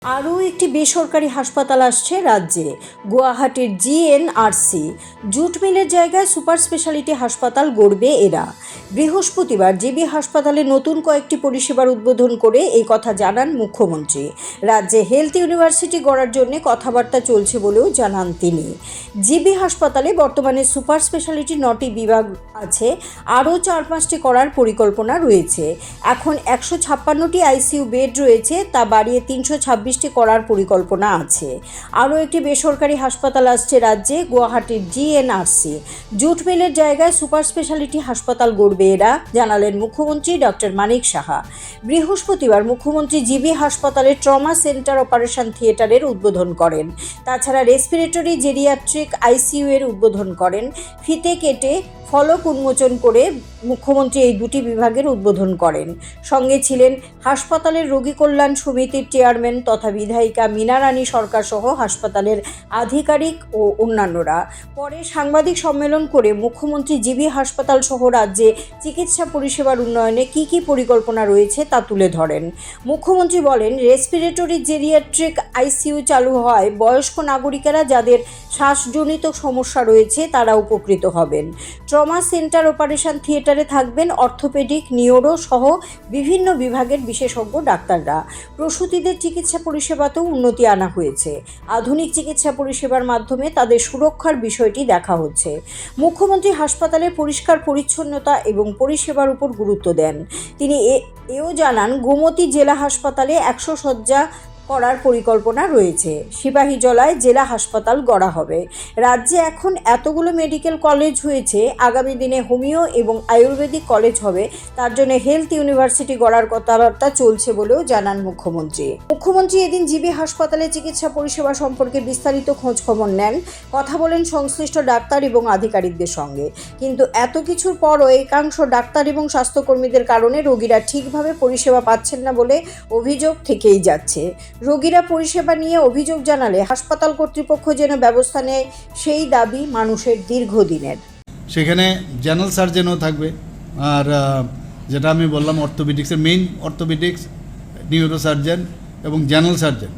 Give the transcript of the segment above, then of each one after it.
আরও একটি বেসরকারি হাসপাতাল আসছে রাজ্যে। গুয়াহাটির জিএনআরসি জুট মিলের জায়গায় সুপার স্পেশালিটি হাসপাতাল গড়বে এরা। বৃহস্পতিবার জিবি হাসপাতালে নতুন কয়েকটি পরিষেবার উদ্বোধন করে এই কথা জানান মুখ্যমন্ত্রী। রাজ্যে হেলথ ইউনিভার্সিটি গড়ার জন্য কথাবার্তা চলছে বলেও জানান তিনি। জিবি হাসপাতালে বর্তমানে সুপার স্পেশালিটি 9টি বিভাগ আছে, আরও 4-5টি করার পরিকল্পনা রয়েছে। এখন 156টি আইসিইউ বেড রয়েছে, তা বাড়িয়ে 326টি করার পরিকল্পনা আছে। আরও একটি বেসরকারি হাসপাতাল আসছে রাজ্যে, গুয়াহাটির জিএনআরসি জুট মিলের জায়গায় সুপার স্পেশালিটি হাসপাতাল গড়বে এরা, জানালেন মুখ্যমন্ত্রী ডক্টর মানিক সাহা। বৃহস্পতিবার মুখ্যমন্ত্রী জিবি হাসপাতালের ট্রমা সেন্টার অপারেশন থিয়েটারের উদ্বোধন করেন। তাছাড়া রেসপিরেটরি জেরিয়াট্রিক আইসিইউ এর উদ্বোধন করেন। ফিতে কেটে ফলক উন্মোচন করে মুখ্যমন্ত্রী এই দুটি বিভাগের উদ্বোধন করেন। সঙ্গে ছিলেন হাসপাতালের রোগী কল্যাণ সমিতির চেয়ারম্যান তথা বিধায়িকা মীনা রানী সরকার সহ হাসপাতালের আধিকারিক ও অন্যান্যরা। পরে সাংবাদিক সম্মেলন করে মুখ্যমন্ত্রী জিবি হাসপাতাল সহ রাজ্যে চিকিৎসা পরিষেবার উন্নয়নে কী কী পরিকল্পনা রয়েছে তা তুলে ধরেন। মুখ্যমন্ত্রী বলেন, রেসপিরেটরি জেরিয়াট্রিক আইসিইউ চালু হয় বয়স্ক নাগরিকেরা যাদের শ্বাসজনিত সমস্যা রয়েছে তারা উপকৃত হবেন। ট্রমা সেন্টার অপারেশন থিয়েটারে থাকবেন অর্থোপেডিক, নিউরো সহ বিভিন্ন বিভাগের বিশেষজ্ঞ ডাক্তাররা। প্রসূতিদের চিকিৎসা পরিষেবাতেও উন্নতি আনা হয়েছে। আধুনিক চিকিৎসা পরিষেবার মাধ্যমে তাদের সুরক্ষার বিষয়টি দেখা হচ্ছে। মুখ্যমন্ত্রী হাসপাতালের পরিষ্কার পরিচ্ছন্নতা এবং পরিষেবার উপর গুরুত্ব দেন। তিনি এও জানান, গোমতী জেলা হাসপাতালে 100 শয্যা করার পরিকল্পনা রয়েছে। সিপাহীজলায় জেলা হাসপাতাল গড়া হবে। রাজ্যে এখন এতগুলো মেডিকেল কলেজ হয়েছে, আগামী দিনে হোমিও এবং আয়ুর্বেদিক কলেজ হবে, তার জন্য হেলথ ইউনিভার্সিটি গড়ার কথাবার্তা চলছে বলেও জানান মুখ্যমন্ত্রী এদিন জিবি হাসপাতালে চিকিৎসা পরিষেবা সম্পর্কে বিস্তারিত খোঁজ খবর নেন, কথা বলেন সংশ্লিষ্ট ডাক্তার এবং আধিকারিকদের সঙ্গে। কিন্তু এত কিছুর পরও একাংশ ডাক্তার এবং স্বাস্থ্যকর্মীদের কারণে রোগীরা ঠিকভাবে পরিষেবা পাচ্ছেন না বলে অভিযোগ থেকেই যাচ্ছে। রোগীরা পরিষেবা নিয়ে অভিযোগ জানালে হাসপাতাল কর্তৃপক্ষ যেন ব্যবস্থা নেয়, সেই দাবি মানুষের দীর্ঘদিনের। সেখানে জেনারেল সার্জনও থাকবে, আর যেটা আমি বললাম অর্থোপেডিক্সের মেইন অর্থোপেডিক্স, নিউরো সার্জন এবং জেনারেল সার্জন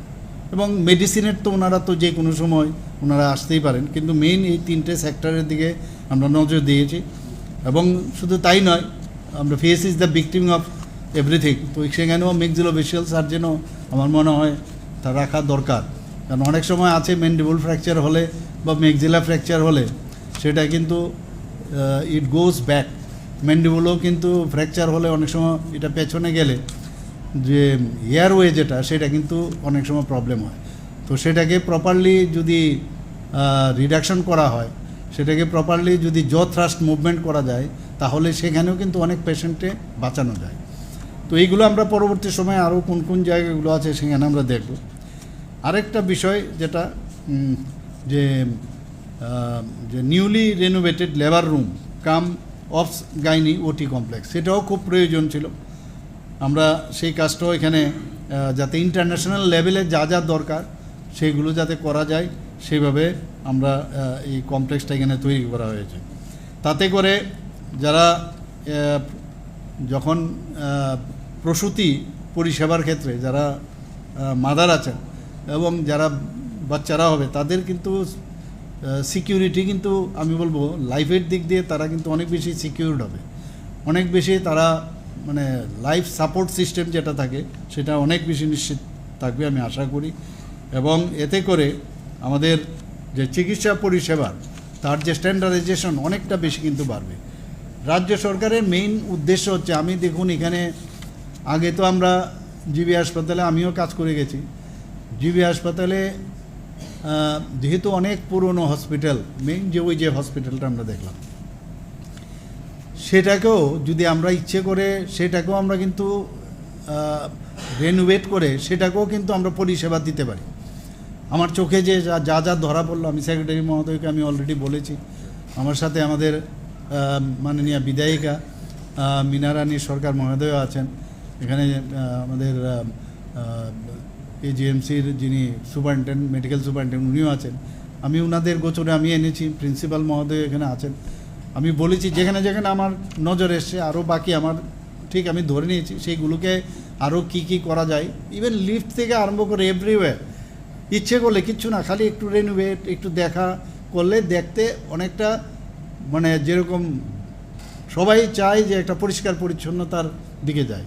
এবং মেডিসিনের তো ওনারা তো যে কোনো সময় ওনারা আসতেই পারেন, কিন্তু মেইন এই 3টে সেক্টরের দিকে আমরা নজর দিয়েছি। এবং শুধু তাই নয়, আমরা face is the victim of everything, তো সেখানেও ম্যাক্সিলোফেশিয়াল সার্জনও আমার মনে হয় তা রাখা দরকার। কারণ অনেক সময় আছে ম্যান্ডিবল ফ্র্যাকচার হলে বা ম্যাক্সিলা ফ্র্যাকচার হলে সেটা কিন্তু ইট গোজ ব্যাক। ম্যান্ডিবলও কিন্তু ফ্র্যাকচার হলে অনেক সময় এটা পেছনে গেলে যে এয়ারওয়ে যেটা সেটা কিন্তু অনেক সময় প্রবলেম হয়। তো সেটাকে প্রপারলি যদি রিডাকশন করা হয়, সেটাকে প্রপারলি যদি জ থ্রাস্ট মুভমেন্ট করা যায়, তাহলে সেখানেও কিন্তু অনেক পেশেন্টে বাঁচানো যায়। তো এইগুলো আমরা পরবর্তী সময়ে আরও কোন কোন জায়গাগুলো আছে সেখানে আমরা দেখব। আরেকটা বিষয় যেটা যে newly renovated labour room cum obs gynae OT complex, সেটাও খুব প্রয়োজন ছিল। আমরা সেই কাজটাও এখানে যাতে ইন্টারন্যাশনাল লেভেলে যা যা দরকার সেগুলো যাতে করা যায় সেইভাবে আমরা এই কমপ্লেক্সটা এখানে তৈরি করা হয়েছে। তাতে করে যারা যখন প্রসূতি পরিষেবার ক্ষেত্রে যারা মাদার আছেন এবং যারা বাচ্চারা হবে তাদের কিন্তু সিকিউরিটি কিন্তু আমি বলবো লাইফের দিক দিয়ে তারা কিন্তু অনেক বেশি সিকিউরড হবে, অনেক বেশি তারা মানে লাইফ সাপোর্ট সিস্টেম যেটা থাকে সেটা অনেক বেশি নিশ্চিত থাকবে আমি আশা করি। এবং এতে করে আমাদের যে চিকিৎসা পরিষেবা তার যে স্ট্যান্ডার্ডাইজেশন অনেকটা বেশি কিন্তু বাড়বে। রাজ্য সরকারের মেইন উদ্দেশ্য হচ্ছে, আমি দেখুন এখানে আগে তো আমরা জিবি হাসপাতালে আমিও কাজ করে গেছি। জিবি হাসপাতালে যেহেতু অনেক পুরনো হসপিটাল, মেইন যে ওই যে হসপিটালটা আমরা দেখলাম, সেটাকেও যদি আমরা ইচ্ছে করে সেটাকেও আমরা কিন্তু রেনোভেট করে সেটাকেও কিন্তু আমরা পরিষেবা দিতে পারি। আমার চোখে যে যা যা ধরা পড়লো, আমি সেক্রেটারি মহোদয়কে আমি অলরেডি বলেছি, আমার সাথে আমাদের মাননীয় বিধায়িকা মীনা রানী সরকার মহোদয় আছেন, এখানে আমাদের এজিএমসির যিনি সুপারিনটেন্ডেন্ট মেডিকেল সুপারিনটেন্ডেন্ট উনিও আছেন, আমি ওনাদের গোচরে আমি এনেছি, প্রিন্সিপাল মহোদয় এখানে আছেন। আমি বলেছি যেখানে যেখানে আমার নজর এসছে আরও বাকি আমার ঠিক আমি ধরে নিয়েছি, সেইগুলোকে আরও কী করা যায়, ইভেন লিফট থেকে আরম্ভ করে এভরিওয়্যার ইচ্ছে করলে কিচ্ছু না, খালি একটু রেনোভেট, একটু দেখা করলে দেখতে অনেকটা মানে যেরকম সবাই চায় যে একটা পরিষ্কার পরিচ্ছন্নতার দিকে যায়।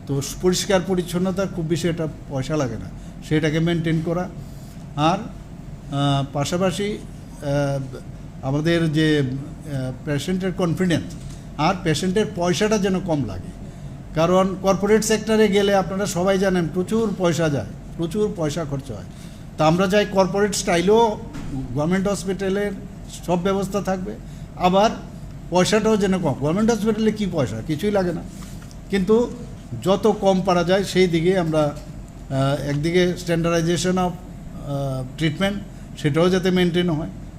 তো পরিষ্কার পরিচ্ছন্নতা খুব বেশি এটা পয়সা লাগে না, সেটাকে মেনটেন করা। আর পাশাপাশি আমাদের যে পেশেন্টের কনফিডেন্স আর পেশেন্টের পয়সাটা যেন কম লাগে, কারণ কর্পোরেট সেক্টরে গেলে আপনারা সবাই জানেন প্রচুর পয়সা যায়, প্রচুর পয়সা খরচ হয়। তা আমরা চাই কর্পোরেট স্টাইলেও গভর্নমেন্ট হসপিটালের সব ব্যবস্থা থাকবে, আবার পয়সাটাও যেন কম। গভর্নমেন্ট হসপিটালে কী পয়সা, কিছুই লাগে না, কিন্তু যত কম পারা যায় সেই দিকে আমরা একদিকে স্ট্যান্ডার্ডাইজেশন অফ ট্রিটমেন্ট সেটাও যাতে মেনটেন হয়,